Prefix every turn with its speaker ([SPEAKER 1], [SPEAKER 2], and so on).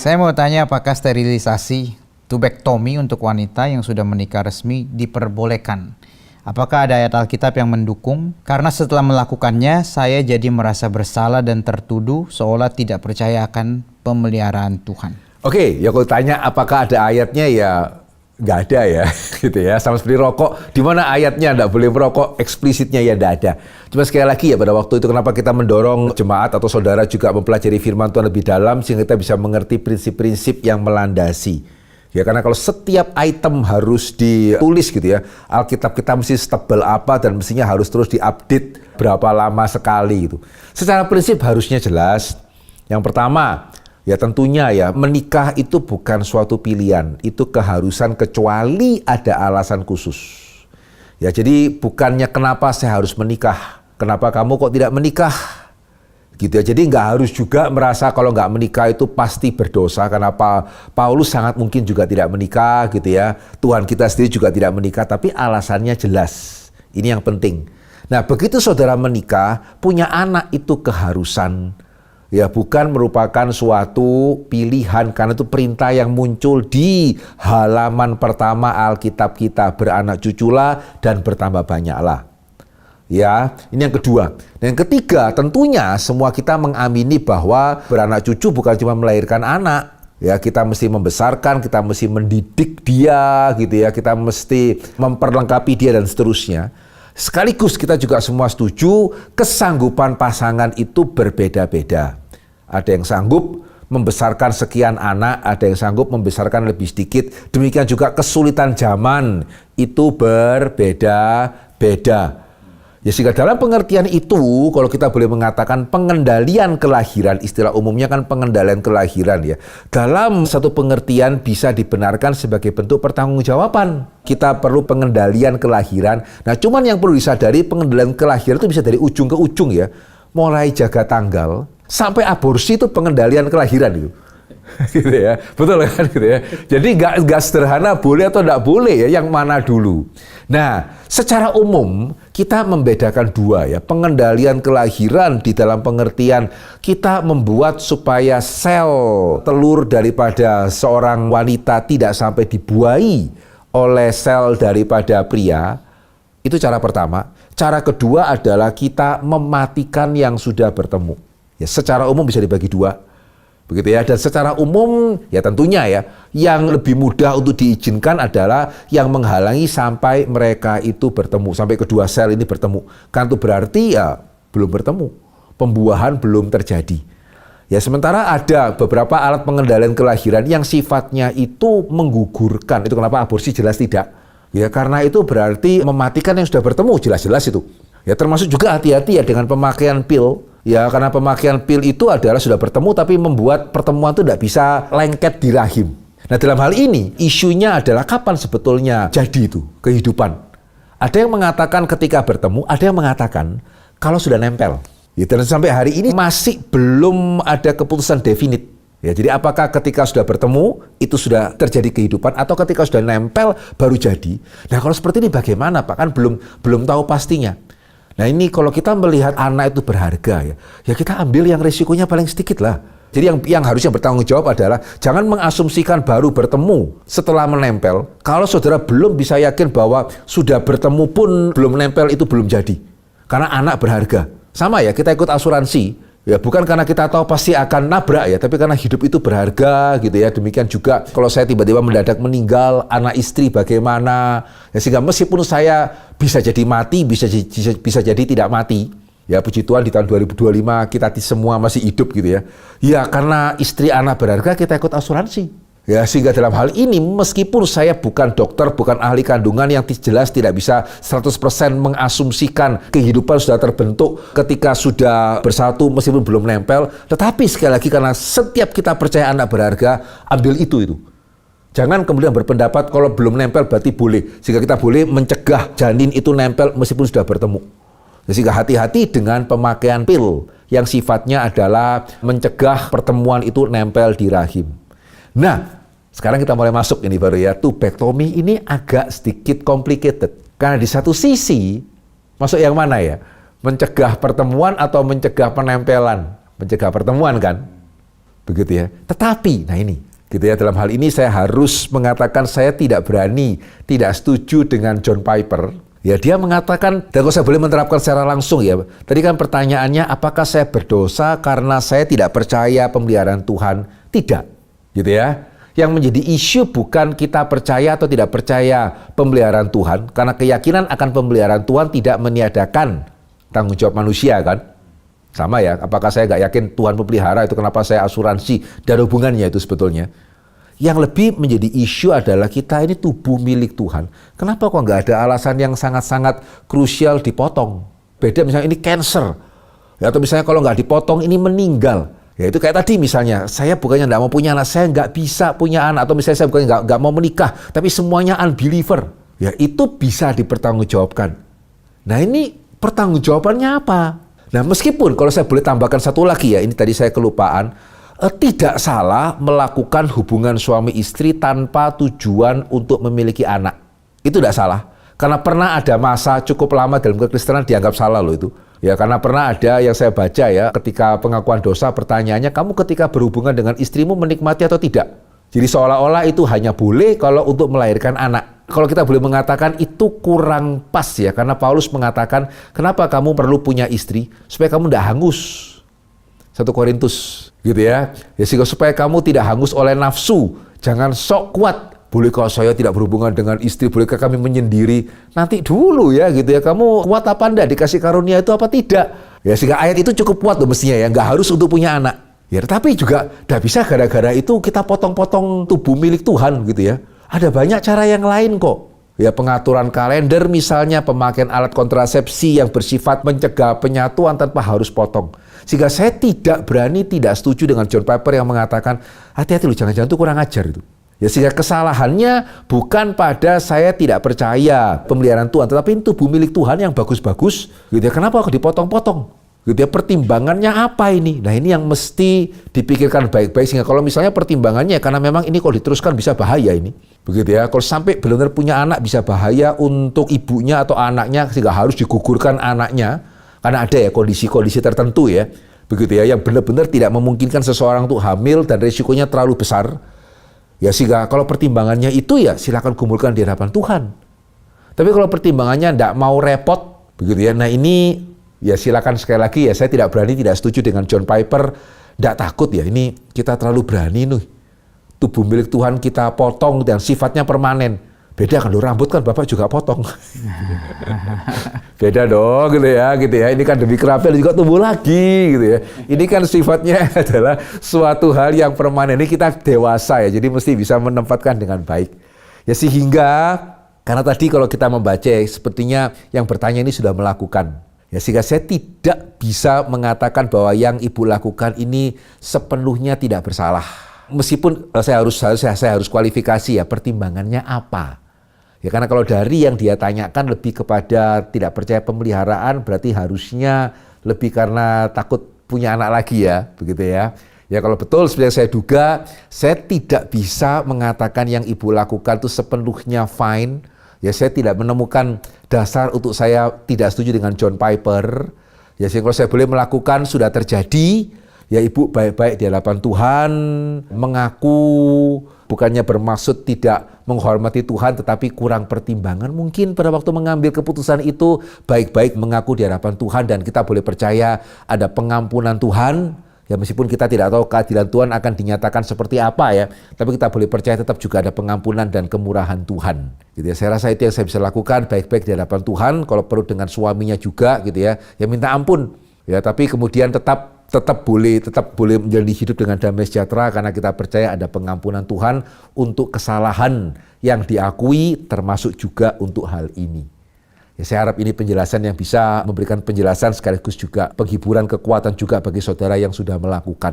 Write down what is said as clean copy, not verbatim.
[SPEAKER 1] Saya mau tanya apakah sterilisasi tubektomi untuk wanita yang sudah menikah resmi diperbolehkan? Apakah ada ayat Alkitab yang mendukung? Karena setelah melakukannya, saya jadi merasa bersalah dan tertuduh seolah tidak percaya akan pemeliharaan Tuhan.
[SPEAKER 2] Oke, ya kalau tanya apakah ada ayatnya, ya nggak ada ya, gitu ya. Sama seperti rokok, di mana ayatnya nggak boleh merokok, eksplisitnya ya nggak ada. Cuma sekali lagi ya, pada waktu itu kenapa kita mendorong jemaat atau saudara juga mempelajari firman Tuhan lebih dalam, sehingga kita bisa mengerti prinsip-prinsip yang melandasi. Ya, karena kalau setiap item harus ditulis gitu ya, Alkitab kita mesti setebal apa dan mestinya harus terus diupdate berapa lama sekali gitu. Secara prinsip harusnya jelas. Yang pertama, ya tentunya ya, menikah itu bukan suatu pilihan, itu keharusan kecuali ada alasan khusus. Ya, jadi bukannya kenapa saya harus menikah, kenapa kamu kok tidak menikah, gitu ya. Jadi nggak harus juga merasa kalau nggak menikah itu pasti berdosa, karena Paulus sangat mungkin juga tidak menikah, gitu ya. Tuhan kita sendiri juga tidak menikah, tapi alasannya jelas. Ini yang penting. Nah, begitu saudara menikah, punya anak itu keharusan. Ya, bukan merupakan suatu pilihan, karena itu perintah yang muncul di halaman pertama Alkitab kita, beranak cuculah dan bertambah banyaklah. Ya, ini yang kedua. Dan yang ketiga, tentunya semua kita mengamini bahwa beranak cucu bukan cuma melahirkan anak. Ya, kita mesti membesarkan, kita mesti mendidik dia, gitu ya. Kita mesti memperlengkapi dia dan seterusnya. Sekaligus kita juga semua setuju kesanggupan pasangan itu berbeda-beda. Ada yang sanggup membesarkan sekian anak, ada yang sanggup membesarkan lebih sedikit. Demikian juga kesulitan zaman itu berbeda-beda. Ya, sehingga dalam pengertian itu, kalau kita boleh mengatakan pengendalian kelahiran, istilah umumnya kan pengendalian kelahiran ya. Dalam satu pengertian bisa dibenarkan sebagai bentuk pertanggungjawaban. Kita perlu pengendalian kelahiran. Nah, cuman yang perlu disadari, pengendalian kelahiran itu bisa dari ujung ke ujung ya. Mulai jaga tanggal sampai aborsi itu pengendalian kelahiran itu. Gitu ya, betul kan gitu ya. Jadi nggak sederhana boleh atau nggak boleh ya, yang mana dulu. Nah, secara umum kita membedakan dua ya, pengendalian kelahiran di dalam pengertian kita membuat supaya sel telur daripada seorang wanita tidak sampai dibuai oleh sel daripada pria. Itu cara pertama. Cara kedua adalah kita mematikan yang sudah bertemu. Ya, secara umum bisa dibagi dua. Begitu ya, dan secara umum ya tentunya ya, yang lebih mudah untuk diizinkan adalah yang menghalangi sampai mereka itu bertemu, sampai kedua sel ini bertemu. Kan itu berarti ya belum bertemu, pembuahan belum terjadi. Ya, sementara ada beberapa alat pengendalian kelahiran yang sifatnya itu menggugurkan. Itu kenapa aborsi jelas tidak. Ya, karena itu berarti mematikan yang sudah bertemu, jelas-jelas itu. Ya, termasuk juga hati-hati ya dengan pemakaian pil. Ya, karena pemakaian pil itu adalah sudah bertemu tapi membuat pertemuan itu tidak bisa lengket di rahim. Nah, dalam hal ini isunya adalah kapan sebetulnya jadi itu kehidupan. Ada yang mengatakan ketika bertemu, ada yang mengatakan kalau sudah nempel. Ya, dan sampai hari ini masih belum ada keputusan definit. Ya, jadi apakah ketika sudah bertemu itu sudah terjadi kehidupan atau ketika sudah nempel baru jadi? Nah, kalau seperti ini bagaimana, Pak? Kan belum tahu pastinya. Nah, ini kalau kita melihat anak itu berharga ya kita ambil yang risikonya paling sedikit lah. Jadi yang harusnya bertanggung jawab adalah jangan mengasumsikan baru bertemu setelah menempel. Kalau saudara belum bisa yakin bahwa sudah bertemu pun belum nempel, itu belum jadi. Karena anak berharga. Sama ya, kita ikut asuransi. Ya, bukan karena kita tahu pasti akan nabrak ya, tapi karena hidup itu berharga gitu ya. Demikian juga kalau saya tiba-tiba mendadak meninggal, anak istri bagaimana? Ya, sehingga meskipun saya bisa jadi mati, bisa jadi tidak mati. Ya, puji Tuhan di tahun 2025 kita semua masih hidup gitu ya. Ya, karena istri anak berharga kita ikut asuransi. Ya, sehingga dalam hal ini meskipun saya bukan dokter, bukan ahli kandungan yang jelas tidak bisa 100% mengasumsikan kehidupan sudah terbentuk ketika sudah bersatu meskipun belum nempel, tetapi sekali lagi karena setiap kita percaya anak berharga, ambil itu. Jangan kemudian berpendapat kalau belum nempel berarti boleh, sehingga kita boleh mencegah janin itu nempel meskipun sudah bertemu. Sehingga hati-hati dengan pemakaian pil yang sifatnya adalah mencegah pertemuan itu nempel di rahim. Nah, sekarang kita mulai masuk ini baru ya, tubektomi ini agak sedikit complicated. Karena di satu sisi, masuk yang mana ya? Mencegah pertemuan atau mencegah penempelan? Mencegah pertemuan kan? begitu ya. Tetapi, nah ini, gitu ya, dalam hal ini saya harus mengatakan saya tidak berani, tidak setuju dengan John Piper. Ya, dia mengatakan, dan kalau saya boleh menerapkan secara langsung ya, tadi kan pertanyaannya, apakah saya berdosa karena saya tidak percaya pemeliharaan Tuhan? Tidak, gitu ya. Yang menjadi isu bukan kita percaya atau tidak percaya pemeliharaan Tuhan, karena keyakinan akan pemeliharaan Tuhan tidak meniadakan tanggung jawab manusia kan. Sama ya, apakah saya nggak yakin Tuhan memelihara, itu kenapa saya asuransi, dan hubungannya itu sebetulnya. Yang lebih menjadi isu adalah kita ini tubuh milik Tuhan. Kenapa kok nggak ada alasan yang sangat-sangat krusial dipotong? Beda misalnya ini cancer, ya, atau misalnya kalau nggak dipotong ini meninggal. Ya itu kayak tadi misalnya, saya bukannya nggak mau punya anak, saya nggak bisa punya anak, atau misalnya saya bukannya nggak mau menikah, tapi semuanya unbeliever. Ya itu bisa dipertanggungjawabkan. Nah ini pertanggungjawabannya apa? Nah meskipun kalau saya boleh tambahkan satu lagi ya, ini tadi saya kelupaan, tidak salah melakukan hubungan suami istri tanpa tujuan untuk memiliki anak. Itu tidak salah. Karena pernah ada masa cukup lama dalam kekristenan dianggap salah loh itu. Ya karena pernah ada yang saya baca ya, ketika pengakuan dosa pertanyaannya, kamu ketika berhubungan dengan istrimu menikmati atau tidak? Jadi seolah-olah itu hanya boleh kalau untuk melahirkan anak. Kalau kita boleh mengatakan itu kurang pas ya, karena Paulus mengatakan, kenapa kamu perlu punya istri? Supaya kamu tidak hangus. 1 Korintus gitu ya. Ya sehingga supaya kamu tidak hangus oleh nafsu. Jangan sok kuat. Bolehkah saya tidak berhubungan dengan istri? Bolehkah kami menyendiri? Nanti dulu ya gitu ya. Kamu kuat apa enggak? Dikasih karunia itu apa tidak? Ya sehingga ayat itu cukup kuat loh mestinya ya. Nggak harus untuk punya anak. Ya tapi juga tidak bisa gara-gara itu kita potong-potong tubuh milik Tuhan gitu ya. Ada banyak cara yang lain kok. Ya pengaturan kalender misalnya, pemakaian alat kontrasepsi yang bersifat mencegah penyatuan tanpa harus potong. Sehingga saya tidak berani, tidak setuju dengan John Piper yang mengatakan, hati-hati loh, jangan-jangan itu kurang ajar itu. Ya sehingga kesalahannya bukan pada saya tidak percaya pemeliharaan Tuhan, tetapi itu tubuh milik Tuhan yang bagus-bagus. Gitu ya, kenapa kok dipotong-potong? Gitu ya, pertimbangannya apa ini? Nah ini yang mesti dipikirkan baik-baik, sehingga kalau misalnya pertimbangannya karena memang ini kalau diteruskan bisa bahaya ini. Begitu ya, kalau sampai benar-benar punya anak bisa bahaya untuk ibunya atau anaknya, sehingga harus digugurkan anaknya. Karena ada ya kondisi-kondisi tertentu ya, begitu ya, yang benar-benar tidak memungkinkan seseorang untuk hamil dan risikonya terlalu besar. Ya sehingga kalau pertimbangannya itu ya silakan kumpulkan di hadapan Tuhan. Tapi kalau pertimbangannya tidak mau repot, begitu ya. Nah ini ya silakan sekali lagi ya, saya tidak berani, tidak setuju dengan John Piper. Tidak takut ya, ini kita terlalu berani nih. Tubuh milik Tuhan kita potong dan sifatnya permanen. Beda kan, lo rambut kan Bapak juga potong. Beda dong gitu ya. Ini kan demi kerapian juga tumbuh lagi gitu ya. Ini kan sifatnya adalah suatu hal yang permanen. Ini kita dewasa ya, jadi mesti bisa menempatkan dengan baik. Ya sehingga, karena tadi kalau kita membaca sepertinya yang bertanya ini sudah melakukan. Ya sehingga saya tidak bisa mengatakan bahwa yang ibu lakukan ini sepenuhnya tidak bersalah. Meskipun saya harus kualifikasi ya, pertimbangannya apa? Ya karena kalau dari yang dia tanyakan lebih kepada tidak percaya pemeliharaan, berarti harusnya lebih karena takut punya anak lagi ya, begitu ya. Ya kalau betul seperti yang saya duga, saya tidak bisa mengatakan yang ibu lakukan itu sepenuhnya fine. Ya saya tidak menemukan dasar untuk saya tidak setuju dengan John Piper. Ya sehingga kalau saya boleh melakukan sudah terjadi, ya ibu baik-baik di hadapan Tuhan, mengaku bukannya bermaksud tidak menghormati Tuhan, tetapi kurang pertimbangan. Mungkin pada waktu mengambil keputusan itu, baik-baik mengaku di hadapan Tuhan, dan kita boleh percaya ada pengampunan Tuhan. Ya meskipun kita tidak tahu keadilan Tuhan akan dinyatakan seperti apa ya, tapi kita boleh percaya tetap juga ada pengampunan dan kemurahan Tuhan. Gitu ya. Saya rasa itu yang saya bisa lakukan, baik-baik di hadapan Tuhan, kalau perlu dengan suaminya juga gitu ya. Ya minta ampun. Ya tapi kemudian tetap boleh menjalani hidup dengan damai sejahtera karena kita percaya ada pengampunan Tuhan untuk kesalahan yang diakui, termasuk juga untuk hal ini. Ya, saya harap ini penjelasan yang bisa memberikan penjelasan sekaligus juga penghiburan, kekuatan juga bagi saudara yang sudah melakukan.